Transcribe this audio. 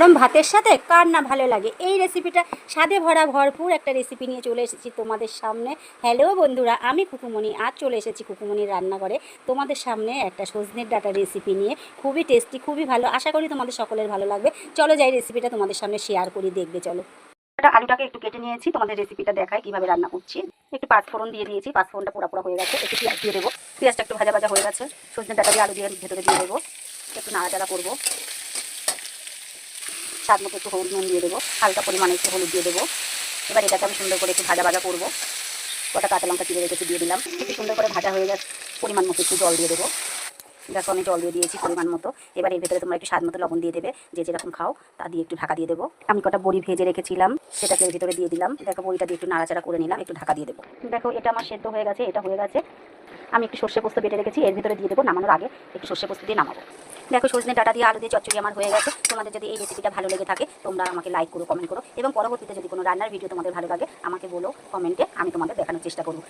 গরম ভাতের সাথে কার না ভালো লাগে। এই রেসিপিটা স্বাদে ভরা ভরপুর একটা রেসিপি নিয়ে চলে এসেছি তোমাদের সামনে। হ্যালো বন্ধুরা, আমি খুকুমণি আজ চলে এসেছি খুকুমণির রান্নাঘরে তোমাদের সামনে একটা সজনের ডাঁটা রেসিপি নিয়ে। খুবই টেস্টি, খুবই ভালো, আশা করি তোমাদের সকলের ভালো লাগবে। চলো যাই রেসিপিটা তোমাদের সামনে শেয়ার করি, দেখবে চলো। আলুটাকে একটু কেটে নিয়েছি, তোমাদের রেসিপিটা দেখাই কিভাবে রান্না করছি। একটু পাঁচফোড়ন দিয়ে দিয়েছি, পাঁচফোড়নটা পোড়া পোড়া হয়ে গেছে। একটু পেঁয়াজ দিয়ে দেবো, পেঁয়াজটা একটু ভাজা ভাজা হয়ে গেছে। সজনের ডাঁটা দিয়ে আলু দিয়ে ভেতরে দিয়ে দেবো, একটু নাড়াচাড়া করবো। স্বাদ মতো একটু হলুদ নুন দিয়ে দেবো, হালকা পরিমাণে একটু হলুদ দিয়ে দেবো। এবার এটাকে আমি সুন্দর করে একটু ভাজা ভাজা করবো। কটা কাঁচা লঙ্কা চিড়ে রেখেছি দিয়ে দিলাম, একটু সুন্দর করে ভাজা হয়ে গেছে। পরিমাণ মতো একটু জল দিয়ে দেবো, দেখো আমি জল দিয়ে দিয়েছি পরিমাণ মতো। এবার এর ভেতরে তোমরা একটু স্বাদ মতো লবণ দিয়ে দেবে, যে যেরকম খাও তা দিয়ে একটু ঢাকা দিয়ে দেবো। আমি কটা বড়ি ভেজে রেখেছিলাম, সেটাকে এর ভিতরে দিয়ে দিলাম। দেখো বড়িটা দিয়ে একটু নাড়াচাড়া করে নিলাম, একটু ঢাকা দিয়ে দেবো। দেখো এটা আমার সেদ্ধ হয়ে গেছে, এটা হয়ে গেছে। আমি একটু সর্ষে পোস্ত বেটে রেখেছি, এর ভিতরে দিয়ে দেবো। নামানোর আগে একটু সর্ষে পোস্ত দিয়ে নামাবো। দেখো সজনে ডাঁটা দিয়ে আলু দিয়ে চচ্চড়ি আমার হয়ে গেছে। তোমাদের যদি এই রেসিপিটা ভালো লেগে থাকে তোমরা আমাকে লাইক করো, কমেন্ট করো, এবং পরবর্তীতে যদি কোনো রান্নার ভিডিও তোমাদের ভালো লাগে আমাকে বলো কমেন্টে, আমি তোমাদের দেখানোর চেষ্টা করবো।